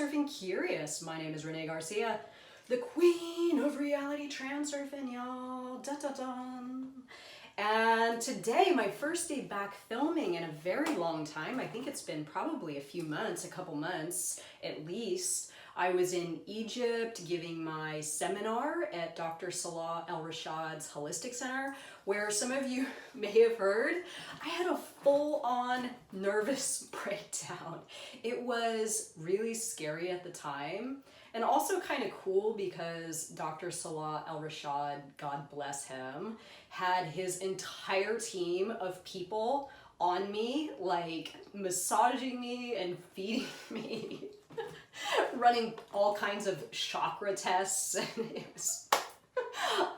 Transurfing Curious. My name is Renee Garcia, the queen of reality transurfing, y'all. Da-da-dum. And today, my first day back filming in a very long time. I think it's been probably a few months, a couple months at least. I was in Egypt giving my seminar at Dr. Salah El-Rashad's Holistic Center, where some of you may have heard, I had a full-on nervous breakdown. It was really scary at the time, and also kind of cool because Dr. Salah El-Rashad, God bless him, had his entire team of people on me, like massaging me and feeding me. Running all kinds of chakra tests, and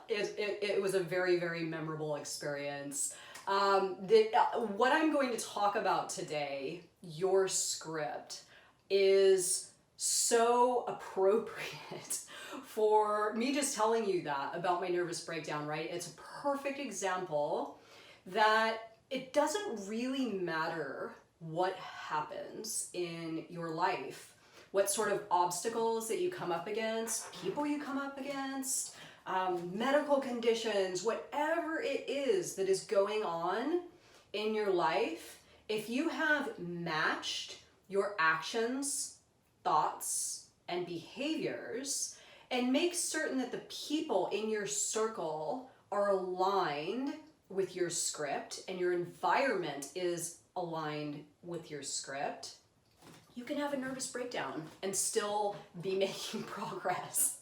it was a very, very memorable experience. What I'm going to talk about today, your script, is so appropriate for me just telling you that about my nervous breakdown, right? It's a perfect example that it doesn't really matter what happens in your life, what sort of obstacles that you come up against, people you come up against, medical conditions, whatever it is that is going on in your life, if you have matched your actions, thoughts, and behaviors, and make certain that the people in your circle are aligned with your script and your environment is aligned with your script, you can have a nervous breakdown and still be making progress.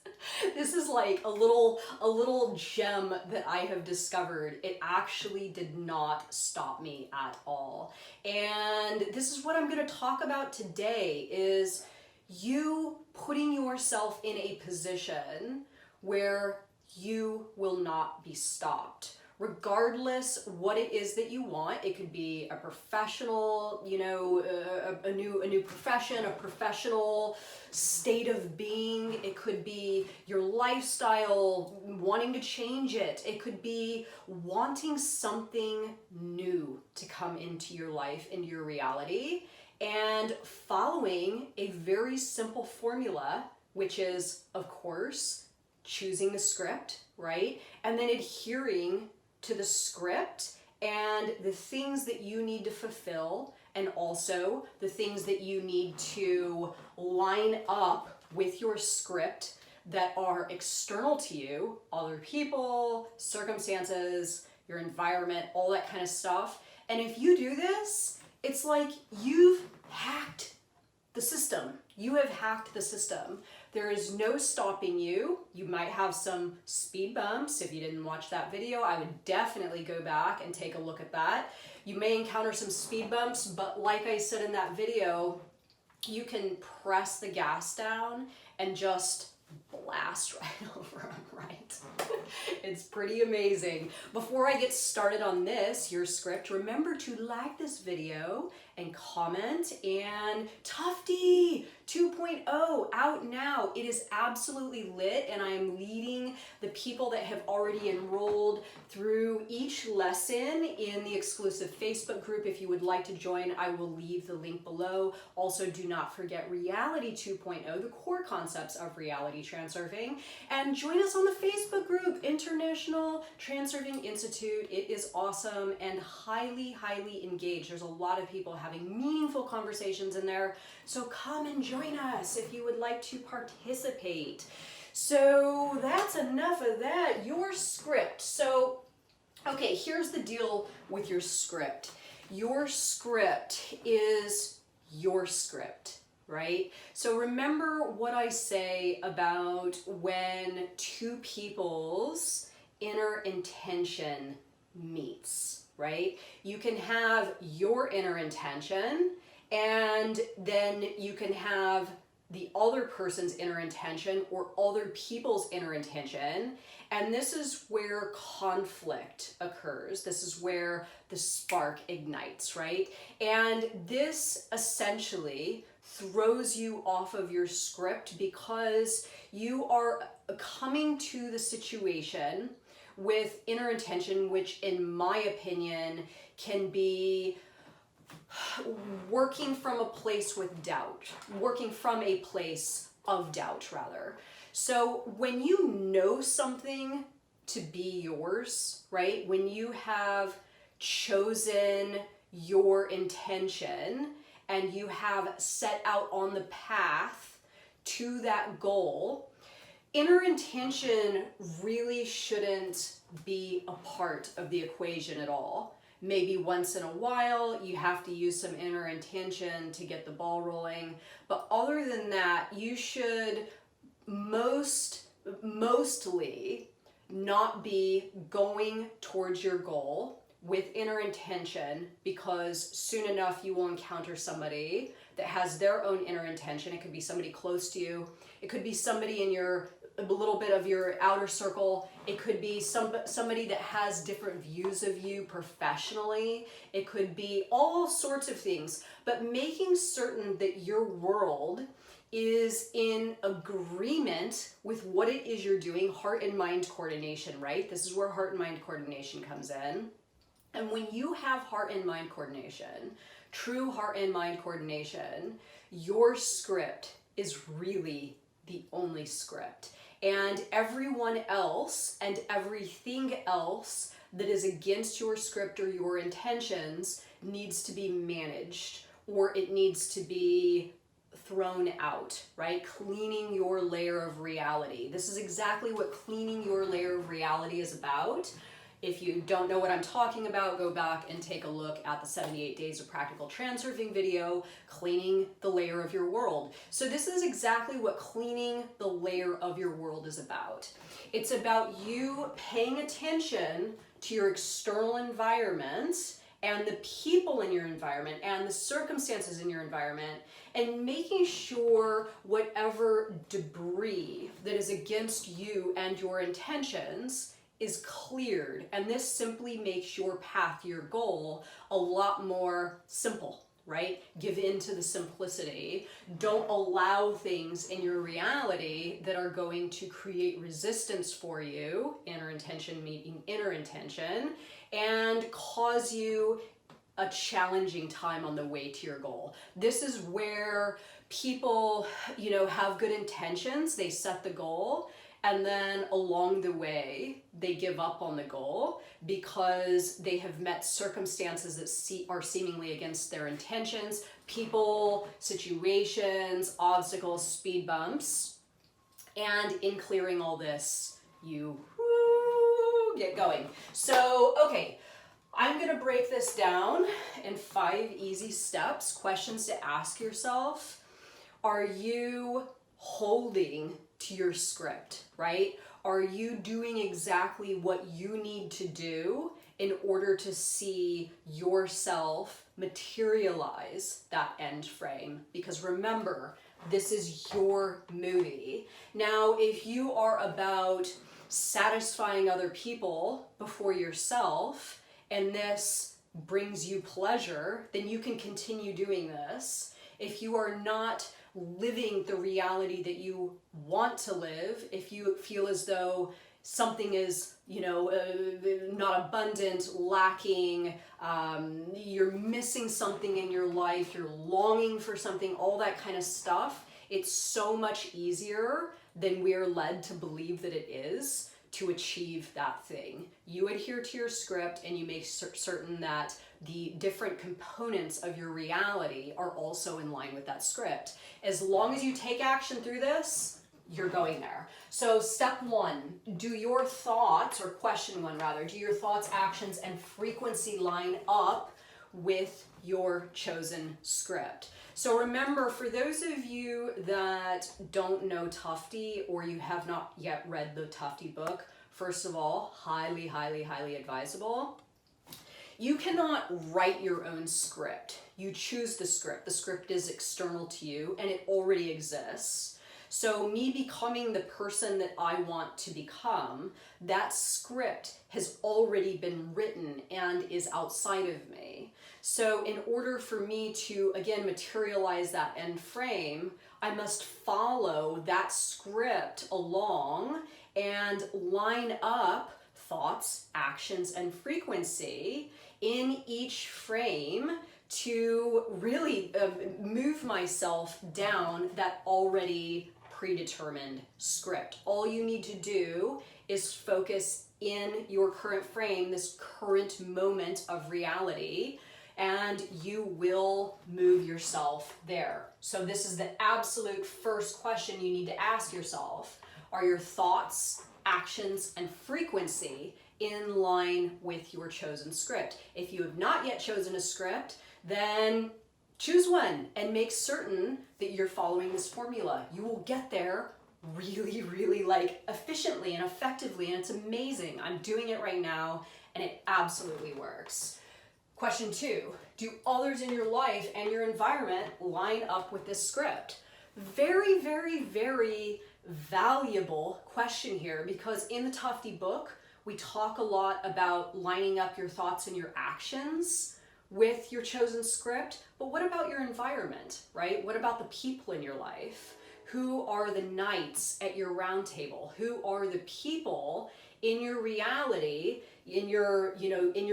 This is like a little gem that I have discovered. It actually did not stop me at all. And this is what I'm going to talk about today, is you putting yourself in a position where you will not be stopped. Regardless what it is that you want, it could be a professional, a new profession, a professional state of being. It could be your lifestyle, wanting to change it. It could be wanting something new to come into your life, into your reality, and following a very simple formula, which is, of course, choosing the script, right? And then adhering to the script and the things that you need to fulfill, and also the things that you need to line up with your script that are external to you, other people, circumstances, your environment, all that kind of stuff. And if you do this, it's like you've hacked the system. You have hacked the system. There is no stopping you. You might have some speed bumps. If you didn't watch that video, I would definitely go back and take a look at that. You may encounter some speed bumps, but like I said in that video, you can press the gas down and just blast right over them, right? It's pretty amazing. Before I get started on this, your script, remember to like this video and comment. And Tufty 2.0 out now. It is absolutely lit, and I am leading the people that have already enrolled through each lesson in the exclusive Facebook group. If you would like to join, I will leave the link below. Also, do not forget Reality 2.0, the core concepts of reality transurfing, and join us on the Facebook group, International Transurfing Institute. It is awesome and highly, highly engaged. There's a lot of people having meaningful conversations in there, so come and join us if you would like to participate. So that's enough of that. Your script. So, okay, here's the deal with your script. Your script is your script, right? So remember what I say about when two people's inner intention meets, right? You can have your inner intention, and then you can have the other person's inner intention or other people's inner intention. And this is where conflict occurs. This is where the spark ignites, right? And this essentially throws you off of your script because you are coming to the situation with inner intention, which in my opinion can be working from a place with doubt, working from a place of doubt rather. So when you know something to be yours, right? When you have chosen your intention and you have set out on the path to that goal, inner intention really shouldn't be a part of the equation at all. Maybe once in a while you have to use some inner intention to get the ball rolling, but other than that, you should mostly not be going towards your goal with inner intention, because soon enough you will encounter somebody that has their own inner intention. It could be somebody close to you. It could be somebody in a little bit of your outer circle. It could be somebody that has different views of you professionally. It could be all sorts of things, but making certain that your world is in agreement with what it is you're doing. Heart and mind coordination, right? This is where heart and mind coordination comes in. And when you have heart and mind coordination, true heart and mind coordination, your script is really the only script. And everyone else and everything else that is against your script or your intentions needs to be managed, or it needs to be thrown out, right? Cleaning your layer of reality. This is exactly what cleaning your layer of reality is about. If you don't know what I'm talking about, go back and take a look at the 78 Days of Practical Transurfing video, cleaning the layer of your world. So this is exactly what cleaning the layer of your world is about. It's about you paying attention to your external environment and the people in your environment and the circumstances in your environment, and making sure whatever debris that is against you and your intentions is cleared. And this simply makes your path, your goal, a lot more simple, right? Give in to the simplicity. Don't allow things in your reality that are going to create resistance for you, inner intention meeting inner intention, and cause you a challenging time on the way to your goal. This is where people, have good intentions. They set the goal, and then along the way, they give up on the goal because they have met circumstances that are seemingly against their intentions, people, situations, obstacles, speed bumps. And in clearing all this, you get going. So, okay, I'm gonna break this down in 5 easy steps, questions to ask yourself. Are you holding to your script, right? Are you doing exactly what you need to do in order to see yourself materialize that end frame? Because remember, this is your movie. Now, if you are about satisfying other people before yourself, and this brings you pleasure, then you can continue doing this. If you are not living the reality that you want to live, if you feel as though something is, not abundant, lacking, you're missing something in your life, you're longing for something, all that kind of stuff, it's so much easier than we're led to believe that it is to achieve that thing. You adhere to your script and you make certain that the different components of your reality are also in line with that script. As long as you take action through this, you're going there. So step 1, do your thoughts, or question 1 rather, do your thoughts, actions, and frequency line up with your chosen script? So remember, for those of you that don't know Tufte, or you have not yet read the Tufte book, first of all, highly, highly, highly advisable. You cannot write your own script. You choose the script. The script is external to you and it already exists. So me becoming the person that I want to become, that script has already been written and is outside of me. So in order for me to, again, materialize that end frame, I must follow that script along and line up thoughts, actions, and frequency in each frame to really move myself down that already predetermined script. All you need to do is focus in your current frame, this current moment of reality, and you will move yourself there. So this is the absolute first question you need to ask yourself. Are your thoughts, actions, and frequency in line with your chosen script? If you have not yet chosen a script, then choose one and make certain that you're following this formula. You will get there really, really like efficiently and effectively, and it's amazing. I'm doing it right now and it absolutely works. Question 2, do others in your life and your environment line up with this script? Very, very, very valuable question here, because in the Tufty book, we talk a lot about lining up your thoughts and your actions with your chosen script. But what about your environment, right? What about the people in your life? Who are the knights at your round table? Who are the people in your reality, in your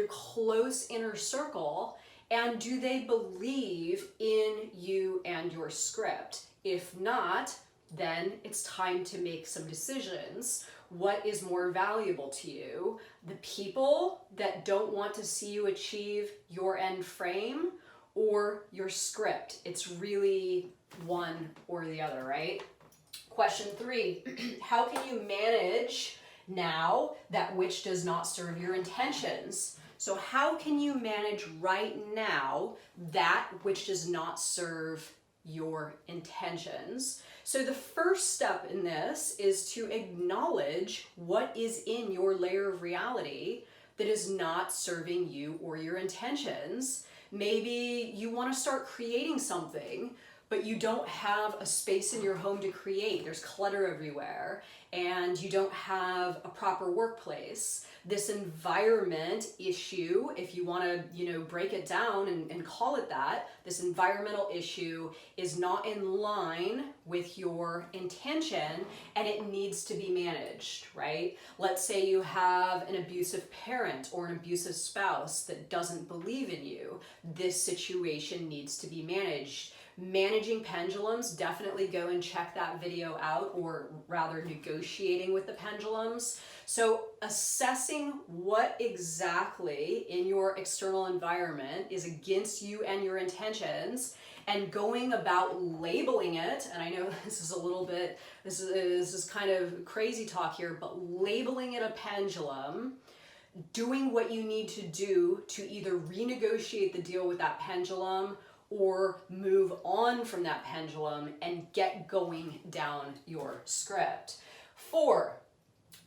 close inner circle? And do they believe in you and your script? If not, then it's time to make some decisions. What is more valuable to you? The people that don't want to see you achieve your end frame, or your script? It's really one or the other, right? Question 3, how can you manage now that which does not serve your intentions? So how can you manage right now that which does not serve your intentions? So the first step in this is to acknowledge what is in your layer of reality that is not serving you or your intentions. Maybe you want to start creating something, but you don't have a space in your home to create. There's clutter everywhere, and you don't have a proper workplace. This environment issue, if you want to, break it down and call it that, this environmental issue is not in line with your intention, and it needs to be managed, right? Let's say you have an abusive parent or an abusive spouse that doesn't believe in you. This situation needs to be managed. Managing pendulums, definitely go and check that video out, or rather negotiating with the pendulums. So assessing what exactly in your external environment is against you and your intentions, and going about labeling it. And I know this is a little bit, this is kind of crazy talk here, but labeling it a pendulum, doing what you need to do to either renegotiate the deal with that pendulum or move on from that pendulum and get going down your script. 4,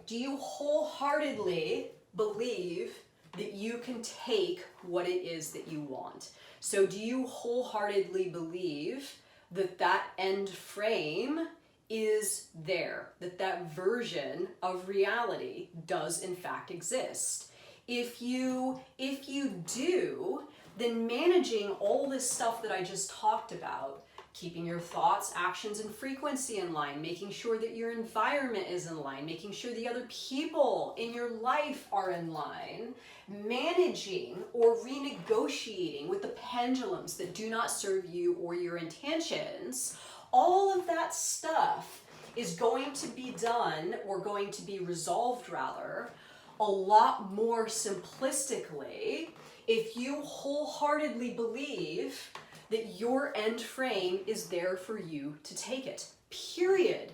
do you wholeheartedly believe that you can take what it is that you want? So do you wholeheartedly believe that that end frame is there, that that version of reality does in fact exist? If you do, then managing all this stuff that I just talked about, keeping your thoughts, actions, and frequency in line, making sure that your environment is in line, making sure the other people in your life are in line, managing or renegotiating with the pendulums that do not serve you or your intentions, all of that stuff is going to be done, or going to be resolved rather, a lot more simplistically if you wholeheartedly believe that your end frame is there for you to take it. Period.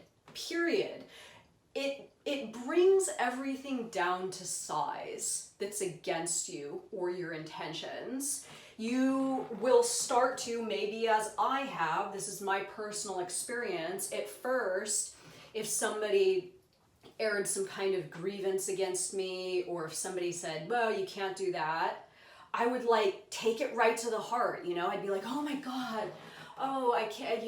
It brings everything down to size that's against you or your intentions. You will start to, maybe as I have, this is my personal experience, at first, if somebody aired some kind of grievance against me, or if somebody said, well, you can't do that, I would take it right to the heart, I'd be like, oh my God, oh, I can't,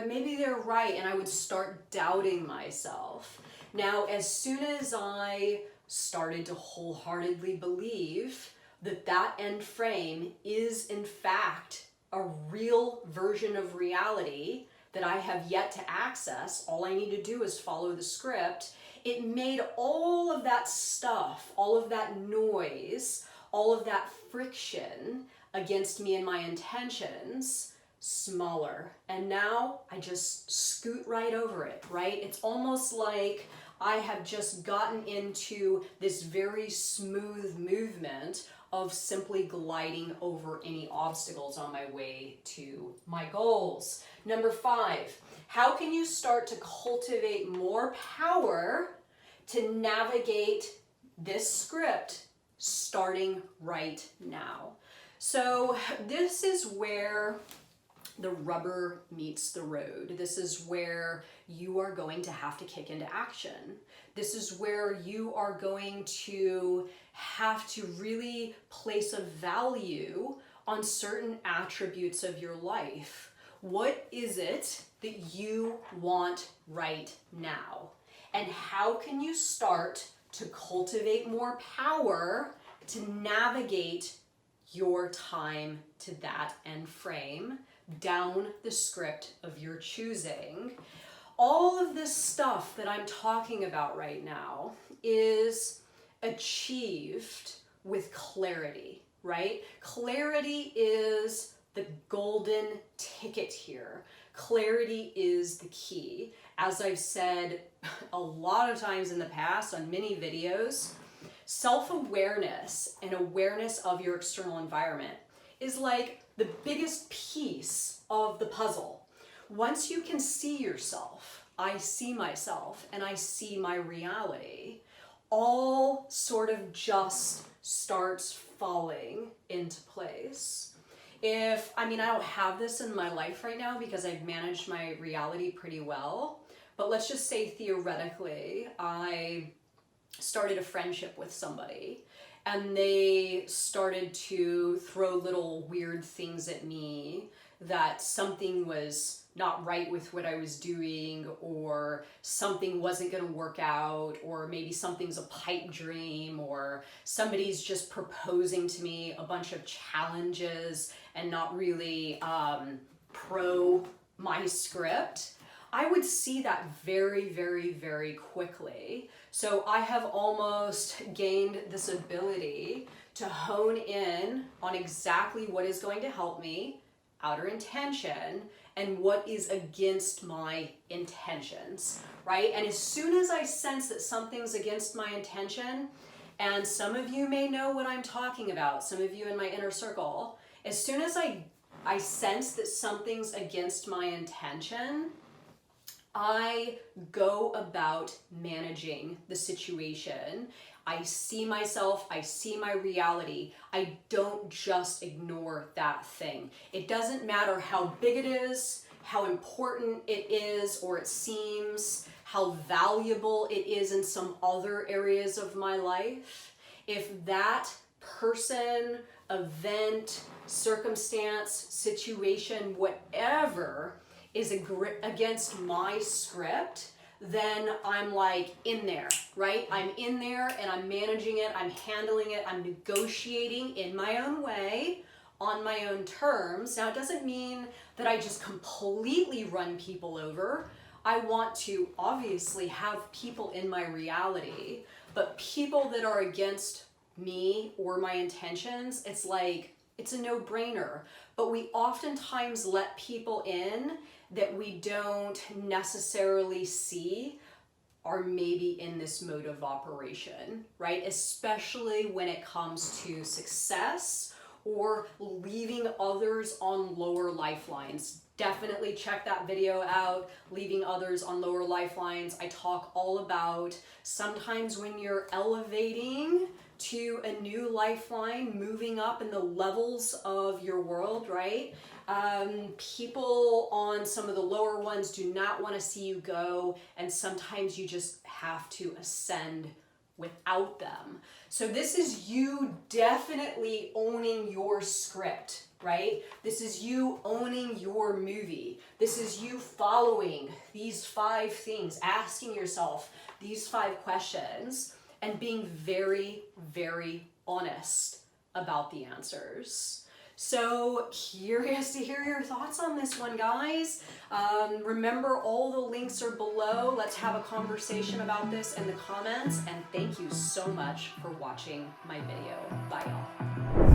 maybe they're right. And I would start doubting myself. Now, as soon as I started to wholeheartedly believe that that end frame is in fact a real version of reality that I have yet to access, all I need to do is follow the script, it made all of that stuff, all of that noise, all of that friction against me and my intentions, smaller. And now I just scoot right over it, right? It's almost like I have just gotten into this very smooth movement of simply gliding over any obstacles on my way to my goals. Number 5, how can you start to cultivate more power to navigate this script starting right now? So this is where the rubber meets the road. This is where you are going to have to kick into action. This is where you are going to have to really place a value on certain attributes of your life. What is it that you want right now? And how can you start to cultivate more power to navigate your time to that end frame down the script of your choosing? All of this stuff that I'm talking about right now is achieved with clarity, right? Clarity is the golden ticket here. Clarity is the key. As I've said a lot of times in the past on many videos, self-awareness and awareness of your external environment is like the biggest piece of the puzzle. Once you can see yourself, I see myself, and I see my reality, all sort of just starts falling into place. I don't have this in my life right now because I've managed my reality pretty well, but let's just say theoretically, I started a friendship with somebody and they started to throw little weird things at me that something was not right with what I was doing, or something wasn't going to work out, or maybe something's a pipe dream, or somebody's just proposing to me a bunch of challenges and not really pro my script. I would see that very, very, very quickly. So I have almost gained this ability to hone in on exactly what is going to help me, outer intention, and what is against my intentions, right? And as soon as I sense that something's against my intention, and some of you may know what I'm talking about, some of you in my inner circle, as soon as I sense that something's against my intention, I go about managing the situation. I see myself, I see my reality. I don't just ignore that thing. It doesn't matter how big it is, how important it is or it seems, how valuable it is in some other areas of my life. If that person, event, circumstance, situation, whatever is against my script, then I'm like in there, right? I'm in there and I'm managing it, I'm handling it, I'm negotiating in my own way, on my own terms. Now, it doesn't mean that I just completely run people over. I want to obviously have people in my reality, but people that are against me or my intentions, it's like, it's a no-brainer. But we oftentimes let people in that we don't necessarily see are maybe in this mode of operation, right? Especially when it comes to success or leaving others on lower lifelines. Definitely check that video out, leaving others on lower lifelines. I talk all about sometimes when you're elevating to a new lifeline, moving up in the levels of your world, right? People on some of the lower ones do not want to see you go, and sometimes you just have to ascend without them. So this is you definitely owning your script, right? This is you owning your movie. This is you following these 5 things, asking yourself these 5 questions, and being very, very honest about the answers. So curious to hear your thoughts on this one, guys. Remember, all the links are below. Let's have a conversation about this in the comments. And thank you so much for watching my video. Bye, y'all.